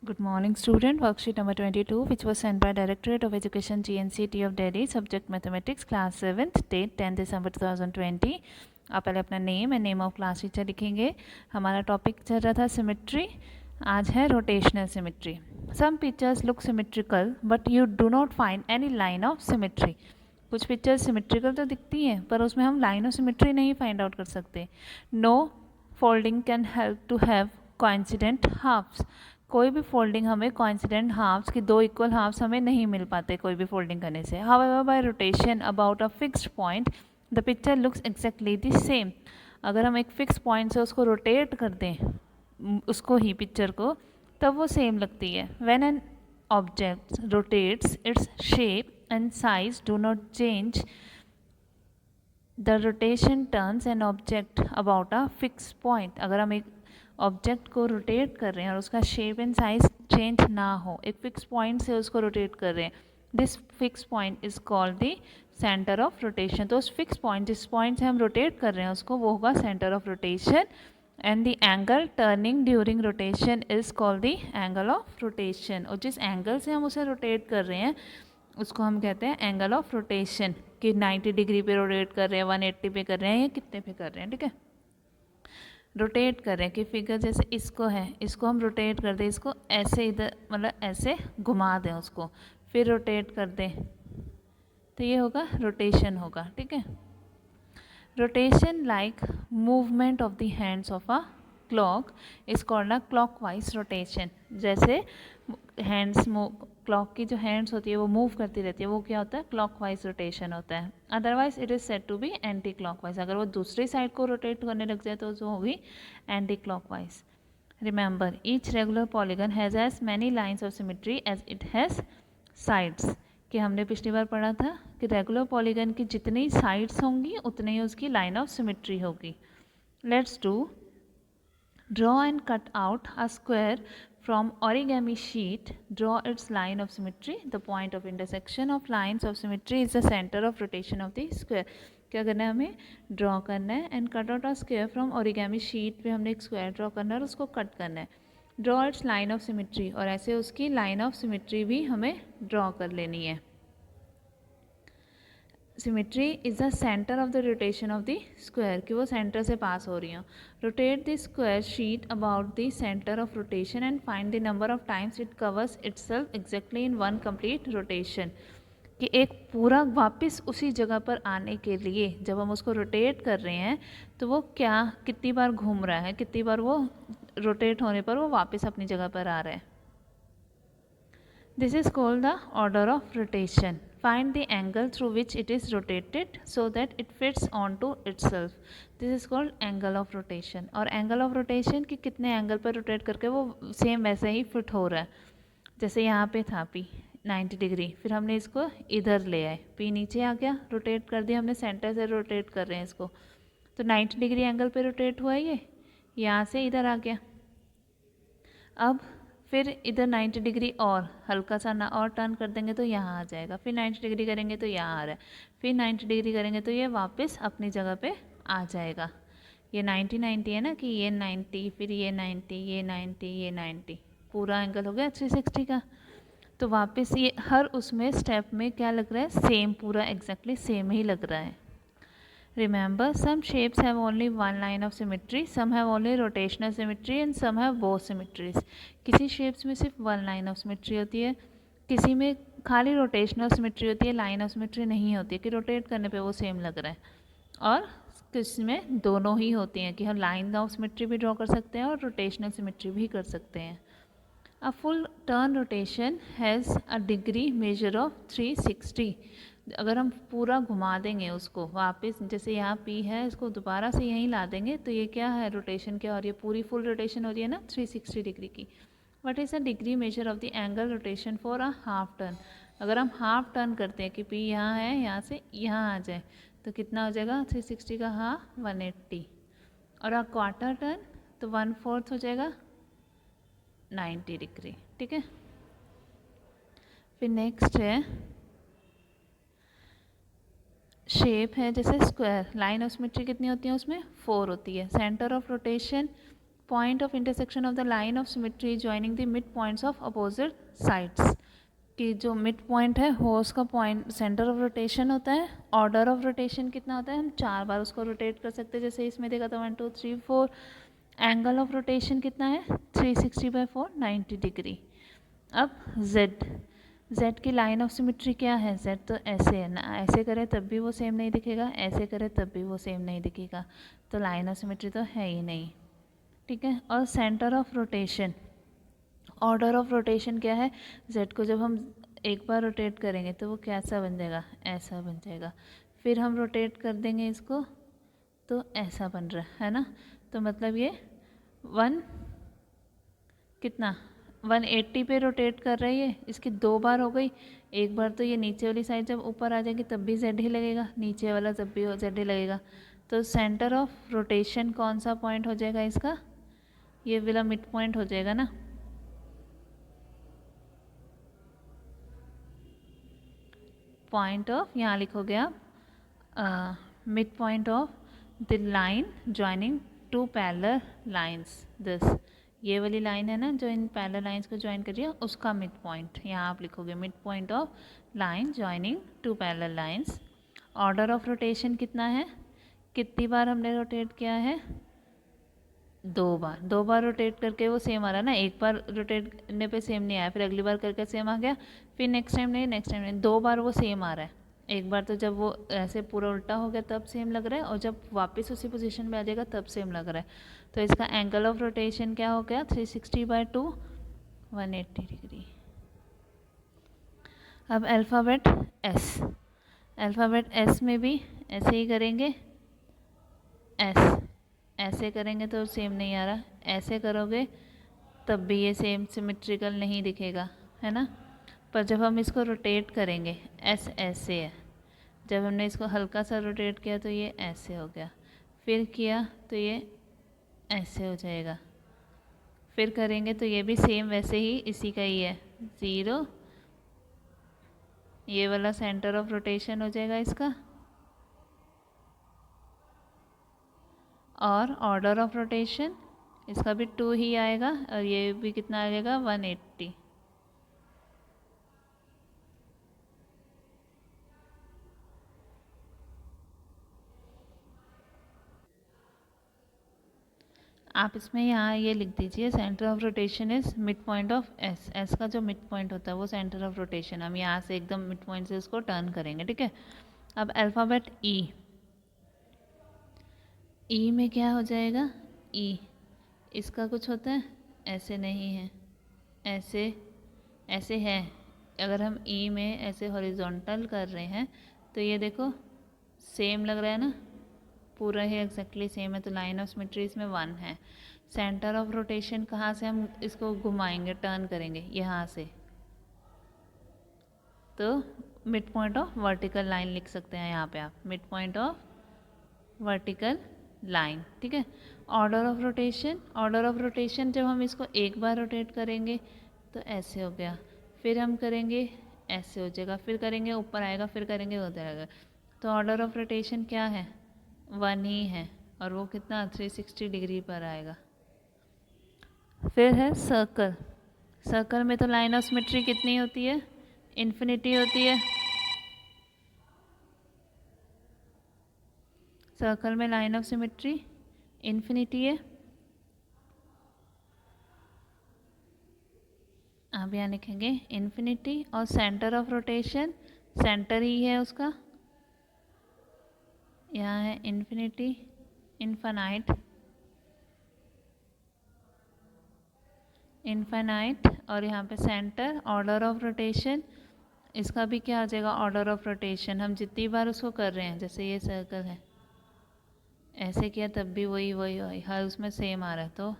Good morning, student. Worksheet number 22, which was sent by Directorate of Education GNCT of Delhi, subject mathematics, class 7th, date 10 December 2020. आप पहले अपना name and name of class teacher लिखेंगे. हमारा topic चल रहा था symmetry. आज है rotational symmetry. Some pictures look symmetrical but you do not find any line of symmetry. कुछ पिक्चर्स सिमेट्रिकल तो दिखती हैं पर उसमें हम लाइन ऑफ सिमेट्री नहीं फाइंड आउट कर सकते. No folding can help to have coincident halves. कोई भी फोल्डिंग हमें कोइंसिडेंट हाफ्स की दो इक्वल हाफ्स हमें नहीं मिल पाते कोई भी फोल्डिंग करने से. However bye rotation about a fixed point the picture looks exactly the same. अगर हम एक फिक्स पॉइंट से उसको रोटेट कर दें उसको ही पिक्चर को तब वो सेम लगती है. When an object rotates its shape and size do not change. The rotation turns an object about a fix point. अगर हम एक ऑब्जेक्ट को रोटेट कर रहे हैं और उसका शेप एंड साइज चेंज ना हो, एक फिक्स पॉइंट से उसको रोटेट कर रहे हैं, this fix point is called the centre of rotation. तो उस फिक्स पॉइंट जिस पॉइंट से हम रोटेट कर रहे हैं उसको वो होगा centre of rotation. And the angle turning during rotation is called the angle of rotation. और जिस एंगल से हम उसे रोटेट कर रहे हैं उसको हम कहते हैं एंगल ऑफ रोटेशन. कि 90 डिग्री पे रोटेट कर रहे हैं, 180 पे कर रहे हैं या कितने पे कर रहे हैं. ठीक है, रोटेट कर रहे हैं कि फिगर जैसे इसको है, इसको हम रोटेट कर दें, इसको ऐसे इधर मतलब ऐसे घुमा दें उसको, फिर रोटेट कर दें तो ये होगा रोटेशन होगा. ठीक है, rotation like movement of the hands of a clock is called a clockwise rotation. जैसे हैंड्स क्लॉक की जो हैंड्स होती है वो मूव करती रहती है, वो क्या होता है, क्लॉकवाइज रोटेशन होता है. Otherwise it is said to be anti clockwise. अगर वो दूसरी साइड को रोटेट करने लग जाए तो जो होगी anti clockwise. Remember each regular polygon has as many lines of symmetry as it has sides. कि हमने पिछली बार पढ़ा था कि रेगुलर पॉलीगन की जितनी साइड्स होंगी उतनी ही उसकी लाइन ऑफ सिमेट्री होगी. Let's do. Draw and cut out a square from origami sheet. Draw its line of symmetry. The point of intersection of lines of symmetry is the center of rotation of the square. क्या करना है, हमें draw करना है and cut out a square from origami sheet पे हमने एक square draw करना है और उसको कट करना है. Draw it's line of symmetry. और ऐसे उसकी लाइन ऑफ सिमेट्री भी हमें ड्रॉ कर लेनी है. Symmetry is the centre of the rotation of the square, कि वो सेंटर से पास हो रही हो. Rotate the square sheet about the centre of rotation and find the number of times it covers itself exactly in one complete rotation. कि एक पूरा वापस उसी जगह पर आने के लिए जब हम उसको रोटेट कर रहे हैं तो वो क्या कितनी बार घूम रहा है, कितनी बार वो रोटेट होने पर वो वापस अपनी जगह पर आ रहा है. This is called the order of rotation. Find the angle through which it is rotated so that it fits onto itself. This is called angle of rotation. और angle of rotation कि कितने एंगल पर rotate करके वो same वैसे ही fit हो रहा है. जैसे यहाँ पे था P 90 डिग्री, फिर हमने इसको इधर ले आए, P नीचे आ गया, रोटेट कर दिया हमने, सेंटर से रोटेट कर रहे हैं इसको तो 90 डिग्री एंगल पे रोटेट हुआ ये, यहाँ से इधर आ गया. अब फिर इधर 90 डिग्री और हल्का सा ना और टर्न कर देंगे तो यहाँ आ जाएगा, फिर 90 डिग्री करेंगे तो यहाँ आ रहा है, फिर 90 डिग्री करेंगे तो ये वापस अपनी जगह पे आ जाएगा. ये 90 90 है ना, कि ये 90 फिर ये 90 ये 90 ये 90, पूरा एंगल हो गया 360 का. तो वापस ये हर उसमें स्टेप में क्या लग रहा है, सेम, पूरा एग्जैक्टली सेम ही लग रहा है. Remember, some shapes have only one line of symmetry, some have only rotational symmetry and some have both symmetries. किसी shapes में सिर्फ one line of symmetry होती है, किसी में खाली rotational symmetry होती है, line of symmetry नहीं होती है कि rotate करने पे वो same लग रहा है. और किसी में दोनों ही होती हैं कि हम line of symmetry भी draw कर सकते हैं और rotational symmetry भी कर सकते हैं. A full turn rotation has a degree measure of 360. अगर हम पूरा घुमा देंगे उसको वापस, जैसे यहाँ P है, इसको दोबारा से यहीं ला देंगे तो ये क्या है, रोटेशन क्या हो रही है, पूरी फुल रोटेशन हो रही है ना 360 डिग्री की. What is the degree measure of the angle rotation for a half turn. अगर हम हाफ टर्न करते हैं कि P यहाँ है, यहाँ से यहाँ आ जाए तो कितना हो जाएगा, 360 का हाफ 180. और अ क्वार्टर टर्न तो 1/4 हो जाएगा 90 डिग्री. ठीक है, फिर नेक्स्ट है शेप है जैसे स्क्वायर. लाइन ऑफ सिमेट्री कितनी होती है उसमें, 4 होती है. Centre of rotation point of intersection of the line of symmetry joining the mid points of opposite sides, कि जो मिड पॉइंट है वो उसका पॉइंट सेंटर ऑफ रोटेशन होता है। ऑर्डर ऑफ रोटेशन कितना होता है, हम 4 बार उसको रोटेट कर सकते हैं, जैसे इसमें देखा था 1 2 3 4। एंगल ऑफ रोटेशन कितना है 360/4, 90 डिग्री। अब z की लाइन ऑफ सिमेट्री क्या है, z तो ऐसे है ना, ऐसे करें तब भी वो सेम नहीं दिखेगा, ऐसे करें तब भी वो सेम नहीं दिखेगा, तो लाइन ऑफ सिमेट्री तो है ही नहीं, ठीक है। और centre of rotation, order of rotation क्या है, z को जब हम एक बार रोटेट करेंगे तो वो कैसा बन जाएगा, ऐसा बन जाएगा, फिर हम रोटेट कर देंगे इसको तो ऐसा बन रहा है ना। तो मतलब ये 180 पे रोटेट कर रही है, इसकी 2 बार हो गई। एक बार तो ये नीचे वाली साइड जब ऊपर आ जाएगी तब भी z ही लगेगा, नीचे वाला जब भी z ही लगेगा। तो सेंटर ऑफ रोटेशन कौन सा पॉइंट हो जाएगा इसका, ये वाला मिड पॉइंट हो जाएगा ना। पॉइंट ऑफ, यहाँ लिखोगे आप mid point of the line joining 2 parallel lines, this ये वाली लाइन है ना जो इन पैरेलल लाइंस को ज्वाइन कर रही है, उसका मिड पॉइंट यहाँ आप लिखोगे mid point of line joining 2 parallel lines. Order of rotation कितना है, कितनी बार हमने रोटेट किया है, 2 बार। 2 बार रोटेट करके वो सेम आ रहा है ना, एक बार रोटेट करने पे सेम नहीं आया, फिर अगली बार करके सेम आ गया, फिर नेक्स्ट टाइम नहीं, 2 बार वो सेम आ रहा है। एक बार तो जब वो ऐसे पूरा उल्टा हो गया तब सेम लग रहा है, और जब वापस उसी पोजीशन में आ जाएगा तब सेम लग रहा है। तो इसका एंगल ऑफ रोटेशन क्या हो गया 360/2, 180 डिग्री। अब अल्फ़ाबेट एस, अल्फ़ाबेट एस में भी ऐसे ही करेंगे, ऐसे करेंगे तो सेम नहीं आ रहा, ऐसे करोगे तब भी ये सेम सिमेट्रिकल नहीं दिखेगा, है ना। पर जब हम इसको रोटेट करेंगे, एस ऐसे है, जब हमने इसको हल्का सा रोटेट किया तो ये ऐसे हो गया, फिर किया तो ये ऐसे हो जाएगा, फिर करेंगे तो ये भी सेम वैसे ही इसी का ही है 0, ये वाला सेंटर ऑफ रोटेशन हो जाएगा इसका। और ऑर्डर ऑफ रोटेशन इसका भी 2 ही आएगा, और ये भी कितना आ जाएगा 180। आप इसमें यहाँ ये लिख दीजिए, centre of rotation is mid point of S, S का जो मिड पॉइंट होता है वो सेंटर ऑफ रोटेशन, हम यहाँ से एकदम मिड पॉइंट से इसको टर्न करेंगे, ठीक है। अब अल्फ़ाबेट ई, ई में क्या हो जाएगा, ई इसका कुछ होता है, ऐसे नहीं है, ऐसे ऐसे है। अगर हम ई में ऐसे हॉरिजॉन्टल कर रहे हैं तो ये देखो सेम लग रहा है ना, पूरा ही एग्जैक्टली सेम है, तो लाइन ऑफ सिमेट्री इसमें 1 है। सेंटर ऑफ रोटेशन कहाँ से हम इसको घुमाएंगे, टर्न करेंगे यहाँ से, तो mid point of vertical line लिख सकते हैं यहाँ पे आप, mid point of vertical line, ठीक है। Order of rotation, order of rotation जब हम इसको एक बार रोटेट करेंगे तो ऐसे हो गया, फिर हम करेंगे ऐसे हो जाएगा, फिर करेंगे ऊपर आएगा, फिर करेंगे उधर आएगा, तो ऑर्डर ऑफ रोटेशन क्या है 1 ही है, और वो कितना 360 डिग्री पर आएगा। फिर है सर्कल, सर्कल में तो लाइन ऑफ सिमेट्री कितनी होती है, इन्फिनिटी होती है। सर्कल में लाइन ऑफ सिमेट्री इन्फिनिटी है। आप यहाँ लिखेंगे इन्फिनिटी, और सेंटर ऑफ रोटेशन सेंटर ही है उसका, यहाँ है इन्फिनिटी, इनफाइनाइट, इनफाइनाइट, और यहाँ पे सेंटर। ऑर्डर ऑफ रोटेशन इसका भी क्या आ जाएगा, ऑर्डर ऑफ रोटेशन हम जितनी बार उसको कर रहे हैं, जैसे ये सर्कल है ऐसे किया तब भी वही हर उसमें सेम आ रहा है, तो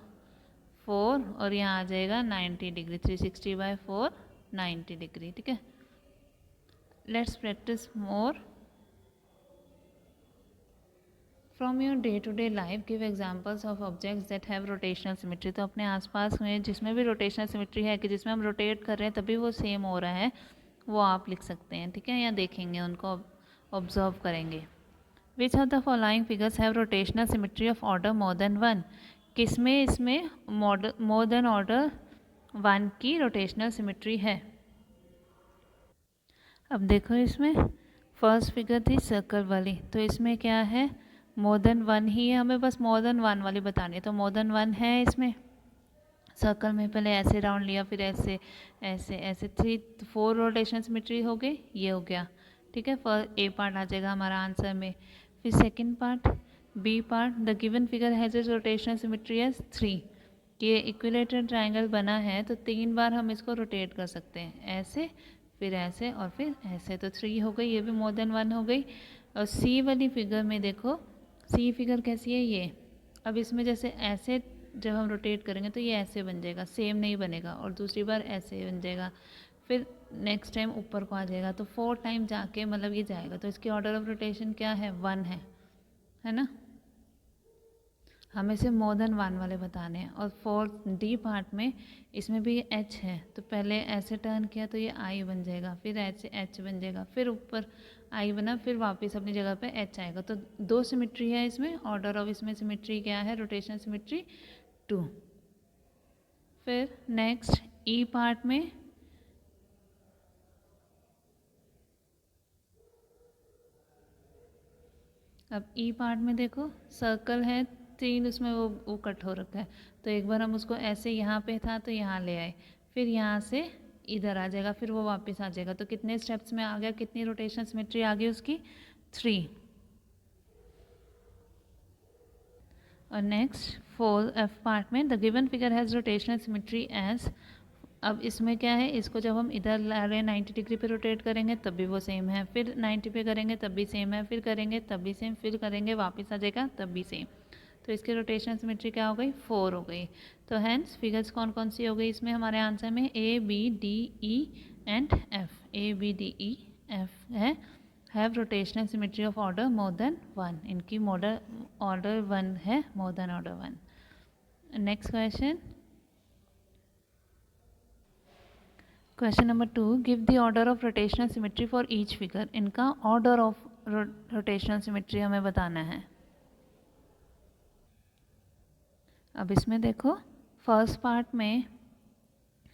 4, और यहाँ आ जाएगा 90 डिग्री, 360/4 90 डिग्री, ठीक है। Let's practise more from your day to day life, give examples of objects that have rotational symmetry. तो अपने आसपास में जिसमें भी रोटेशनल सिमेट्री है, कि जिसमें हम रोटेट कर रहे हैं तभी वो सेम हो रहा है, वो आप लिख सकते हैं, ठीक है। या देखेंगे उनको, ऑब्जर्व करेंगे। Which of the following figures have rotational symmetry of order more than 1, किस में इसमें मोर देन ऑर्डर 1 की रोटेशनल सिमेट्री है। अब देखो इसमें फर्स्ट फिगर थी सर्कल वाली, तो इसमें क्या है, मोर देन 1 ही है, हमें बस मोर देन 1 वाली बतानी है, तो मोर देन 1 है इसमें। सर्कल में पहले ऐसे राउंड लिया, फिर ऐसे ऐसे ऐसे 4 रोटेशन सिमेट्री हो गई, ये हो गया, ठीक है। फर्स्ट ए पार्ट आ जाएगा हमारा आंसर में। फिर second part, B part, the given figure has its rotational symmetry as 3। ये इक्विलेटरल ट्रायंगल बना है तो 3 बार हम इसको रोटेट कर सकते हैं, ऐसे फिर ऐसे और फिर ऐसे, तो 3 हो गई, ये भी मोर देन 1 हो गई। और सी वाली फिगर में देखो, सी फिगर कैसी है ये, अब इसमें जैसे ऐसे जब हम रोटेट करेंगे तो ये ऐसे बन जाएगा, सेम नहीं बनेगा, और दूसरी बार ऐसे बन जाएगा, फिर नेक्स्ट टाइम ऊपर को आ जाएगा, तो 4 टाइम जाके मतलब ये जाएगा, तो इसकी ऑर्डर ऑफ रोटेशन क्या है, 1 है ना। हमें सिर्फ मोर देन 1 वाले बताने हैं। और 4D पार्ट में इसमें भी H है, तो पहले ऐसे टर्न किया तो ये I बन जाएगा, फिर ऐसे H बन जाएगा, फिर ऊपर I बना, फिर वापस अपनी जगह पे H आएगा, तो 2 सिमेट्री है इसमें। ऑर्डर ऑफ इसमें सिमेट्री क्या है, रोटेशनल सिमेट्री 2। फिर नेक्स्ट E पार्ट में अब ई पार्ट में देखो सर्कल है 3, उसमें वो कट हो रखा है, तो एक बार हम उसको ऐसे यहाँ पे था तो यहाँ ले आए, फिर यहाँ से इधर आ जाएगा, फिर वो वापस आ जाएगा, तो कितने स्टेप्स में आ गया, कितनी रोटेशन सिमेट्री आ गई उसकी, 3। और नेक्स्ट 4F पार्ट में, the given figure has rotational symmetry as, अब इसमें क्या है, इसको जब हम इधर ला रहे हैं 90 डिग्री पे रोटेट करेंगे तब भी वो सेम है, फिर 90 पे करेंगे तब भी सेम है, फिर करेंगे तब भी सेम, फिर करेंगे वापस आ जाएगा तब भी सेम, तो इसकी रोटेशन सिमेट्री क्या हो गई, 4 हो गई। तो हैंस फिगर्स कौन कौन सी हो गई इसमें हमारे आंसर में, A B D E and F, A B D E F है, have rotational symmetry of order more than 1, इनकी ऑर्डर 1 है, more than order 1। Next question, question number 2, give the order of rotational symmetry for each figure. इनका order of rotational symmetry हमें बताना है। अब इसमें देखो फर्स्ट पार्ट में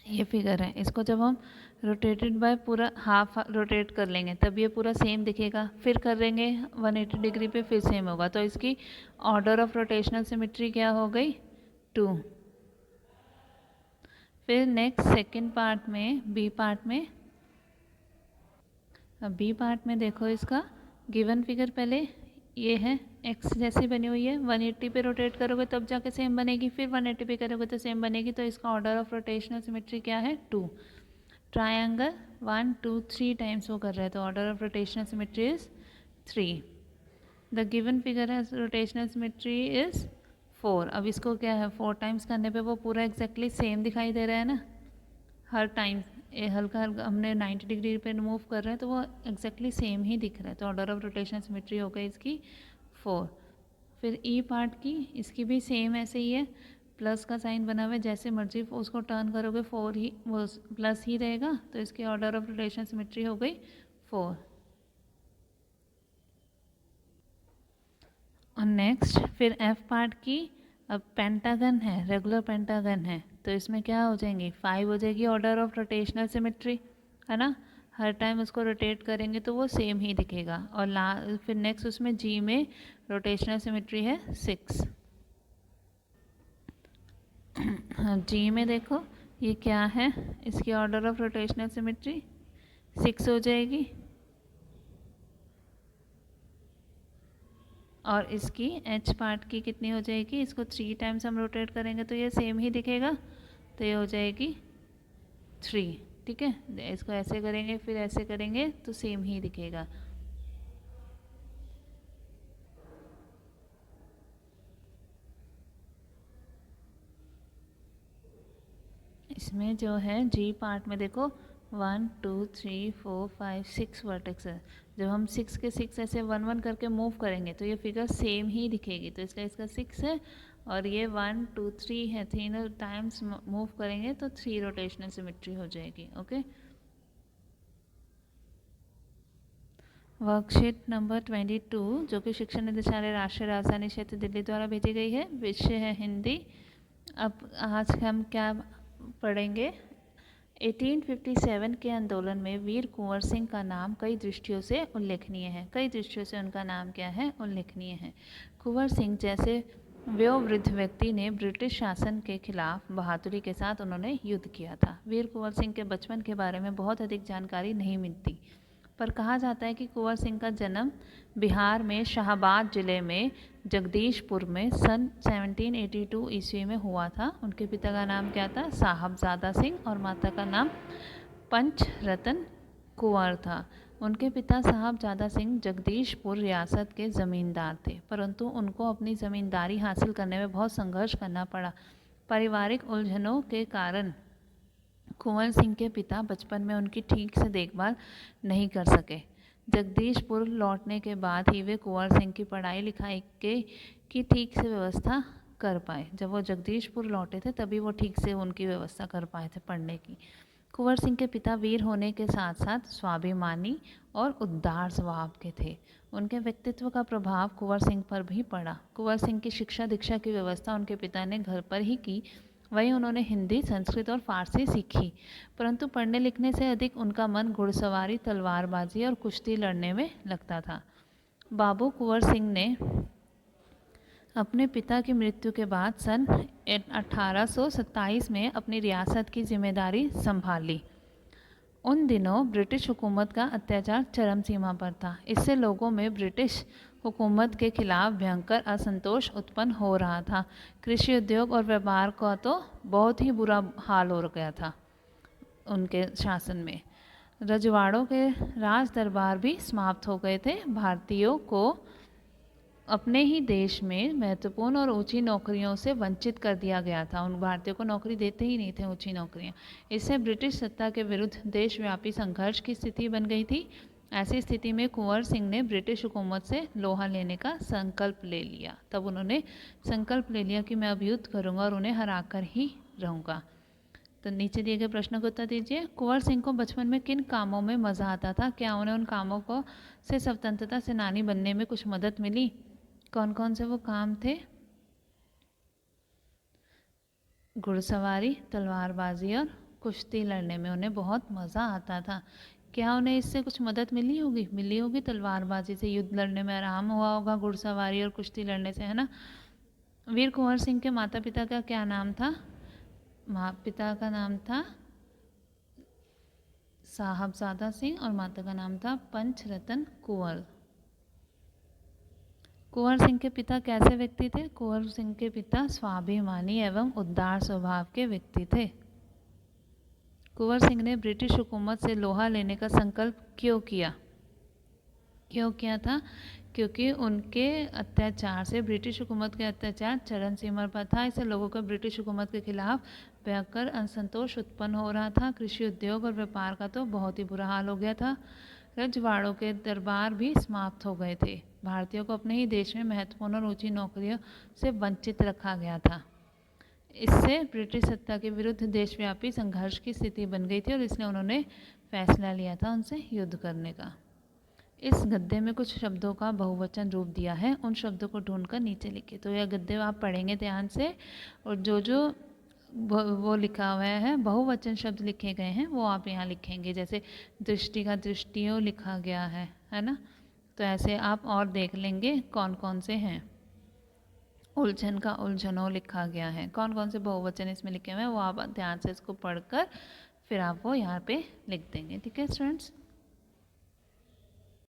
ये फिगर है, इसको जब हम रोटेटेड बाय पूरा हाफ रोटेट कर लेंगे तब ये पूरा सेम दिखेगा, फिर करेंगे 180 डिग्री पे फिर सेम होगा, तो इसकी ऑर्डर ऑफ रोटेशनल सिमेट्री क्या हो गई, 2। फिर नेक्स्ट सेकंड पार्ट में, बी पार्ट में, अब बी पार्ट में देखो इसका गिवन फिगर पहले ये है, एक्स जैसी बनी हुई है, 180 पे रोटेट करोगे तब जाके सेम बनेगी, फिर 180 पे करोगे तो सेम बनेगी, तो इसका ऑर्डर ऑफ रोटेशनल सिमेट्री क्या है, 2। ट्रायंगल 1 2 3 टाइम्स वो कर रहा है, तो order of rotational symmetry is 3। The given figure has rotational symmetry is 4। अब इसको क्या है, 4 टाइम्स करने पे वो पूरा एग्जैक्टली सेम दिखाई दे रहा है ना, हर टाइम हल्का हल्का हमने 90 डिग्री पे मूव कर रहे हैं तो वो एग्जैक्टली सेम ही दिख रहा है, तो ऑर्डर ऑफ रोटेशन सिमेट्री हो गई इसकी 4। फिर ई पार्ट की, इसकी भी सेम ऐसे ही है, प्लस का साइन बना हुआ है, जैसे मर्जी उसको टर्न करोगे 4 ही वो प्लस ही रहेगा, तो इसकी ऑर्डर ऑफ रोटेशन सिमेट्री हो गई 4। और नेक्स्ट फिर एफ पार्ट की, अब पेंटागन है, रेगुलर पेंटागन है, तो इसमें क्या हो जाएंगी, 5 हो जाएगी ऑर्डर ऑफ रोटेशनल सिमेट्री, है ना, हर टाइम उसको रोटेट करेंगे तो वो सेम ही दिखेगा। और फिर नेक्स्ट उसमें जी में रोटेशनल सिमेट्री है 6। जी में देखो ये क्या है, इसकी ऑर्डर ऑफ रोटेशनल सिमेट्री 6 हो जाएगी, और इसकी एच पार्ट की कितनी हो जाएगी, इसको 3 टाइम्स हम रोटेट करेंगे तो ये सेम ही दिखेगा, तो ये हो जाएगी 3, ठीक है। इसको ऐसे करेंगे फिर ऐसे करेंगे तो सेम ही दिखेगा। इसमें जो है जी पार्ट में देखो 1 2 3 4 5 6 वर्टेक्स है, जब हम 6 के 6 ऐसे 1 1 करके मूव करेंगे तो ये फिगर सेम ही दिखेगी, तो इसका 6 है, और ये 1 2 3 है, 3 टाइम्स मूव करेंगे तो 3 रोटेशनल सिमेट्री हो जाएगी, ओके। वर्कशीट नंबर 22 जो कि शिक्षा निदेशालय राष्ट्रीय राजधानी क्षेत्र दिल्ली द्वारा भेजी गई है। विषय है हिंदी। अब आज हम क्या पढ़ेंगे? 1857 के आंदोलन में वीर कुंवर सिंह का नाम कई दृष्टियों से उल्लेखनीय है। कई दृष्टियों से उनका नाम क्या है? उल्लेखनीय है। कुंवर सिंह जैसे वयोवृद्ध व्यक्ति ने ब्रिटिश शासन के खिलाफ बहादुरी के साथ उन्होंने युद्ध किया था। वीर कुंवर सिंह के बचपन के बारे में बहुत अधिक जानकारी नहीं मिलती, पर कहा जाता है कि कुंवर सिंह का जन्म बिहार में शाहाबाद जिले में जगदीशपुर में सन 1782 ईस्वी में हुआ था। उनके पिता का नाम क्या था? साहबजादा सिंह, और माता का नाम पंचरतन कुंवर था। उनके पिता साहबजादा सिंह जगदीशपुर रियासत के ज़मींदार थे, परंतु उनको अपनी ज़मींदारी हासिल करने में बहुत संघर्ष करना पड़ा। पारिवारिक उलझनों के कारण कुंवर सिंह के पिता बचपन में उनकी ठीक से देखभाल नहीं कर सके। जगदीशपुर लौटने के बाद ही वे कुंवर सिंह की पढ़ाई लिखाई की ठीक से व्यवस्था कर पाए। जब वो जगदीशपुर लौटे थे तभी वो ठीक से उनकी व्यवस्था कर पाए थे पढ़ने की। कुंवर सिंह के पिता वीर होने के साथ साथ स्वाभिमानी और उदार स्वभाव के थे। उनके व्यक्तित्व का प्रभाव कुंवर सिंह पर भी पड़ा। कुंवर सिंह की शिक्षा दीक्षा की व्यवस्था उनके पिता ने घर पर ही की। वहीं उन्होंने हिंदी, संस्कृत और फारसी सीखी, परंतु पढ़ने लिखने से अधिक उनका मन घुड़सवारी, तलवारबाजी और कुश्ती लड़ने में लगता था। बाबू कुंवर सिंह ने अपने पिता की मृत्यु के बाद सन 1827 में अपनी रियासत की जिम्मेदारी संभाली। उन दिनों ब्रिटिश हुकूमत का अत्याचार चरम सीमा पर था। इससे लोगों में ब्रिटिश हुकूमत के खिलाफ भयंकर असंतोष उत्पन्न हो रहा था। कृषि उद्योग और व्यापार का तो बहुत ही बुरा हाल हो गया था उनके शासन में। रजवाड़ों के राज दरबार भी समाप्त हो गए थे। भारतीयों को अपने ही देश में महत्वपूर्ण और ऊंची नौकरियों से वंचित कर दिया गया था। उन भारतीयों को नौकरी देते ही नहीं थे ऊंची नौकरियां। इससे ब्रिटिश सत्ता के विरुद्ध देशव्यापी संघर्ष की स्थिति बन गई थी। ऐसी स्थिति में कुंवर सिंह ने ब्रिटिश हुकूमत से लोहा लेने का संकल्प ले लिया। तब उन्होंने संकल्प ले लिया कि मैं अब युद्ध करूंगा और उन्हें हरा कर ही रहूँगा। तो नीचे दिए गए प्रश्नों का उत्तर दीजिए। कुंवर सिंह को बचपन में किन कामों में मज़ा आता था? क्या उन्हें उन कामों को से स्वतंत्रता सेनानी बनने में कुछ मदद मिली? कौन कौन से वो काम थे? घुड़सवारी, तलवारबाजी और कुश्ती लड़ने में उन्हें बहुत मज़ा आता था। क्या उन्हें इससे कुछ मदद मिली होगी? मिली होगी। तलवारबाजी से युद्ध लड़ने में आराम हुआ होगा, घुड़सवारी और कुश्ती लड़ने से, है ना। वीर कुंवर सिंह के माता पिता का क्या नाम था? पिता का नाम था साहबजादा सिंह और माता का नाम था पंचरतन कुंवर। कुंवर सिंह के पिता कैसे व्यक्ति थे? कुंवर सिंह के पिता स्वाभिमानी एवं उदार स्वभाव के व्यक्ति थे। कुंवर सिंह ने ब्रिटिश हुकूमत से लोहा लेने का संकल्प क्यों किया? क्यों किया था? क्योंकि उनके अत्याचार से, ब्रिटिश हुकूमत के अत्याचार चरम सीमा पर था। इससे लोगों का ब्रिटिश हुकूमत के खिलाफ भयंकर असंतोष उत्पन्न हो रहा था। कृषि उद्योग और व्यापार का तो बहुत ही बुरा हाल हो गया था। रजवाड़ों के दरबार भी समाप्त हो गए थे। भारतीयों को अपने ही देश में महत्वपूर्ण और ऊंची नौकरियों से वंचित रखा गया था। इससे ब्रिटिश सत्ता के विरुद्ध देशव्यापी संघर्ष की स्थिति बन गई थी और इसलिए उन्होंने फैसला लिया था उनसे युद्ध करने का। इस गद्य में कुछ शब्दों का बहुवचन रूप दिया है, उन शब्दों को ढूंढकर नीचे लिखिए। तो यह गद्य आप पढ़ेंगे ध्यान से, और जो वो लिखा हुआ है, बहुवचन शब्द लिखे गए हैं, वो आप यहाँ लिखेंगे। जैसे दृष्टि का दृष्टियों लिखा गया है ना। तो ऐसे आप और देख लेंगे कौन कौन से हैं। उलझन का उलझनों लिखा गया है। कौन कौन से बहुवचन इसमें लिखे हुए हैं वो आप ध्यान से इसको पढ़कर फिर आप वो यहाँ पे लिख देंगे। ठीक है स्टूडेंट्स।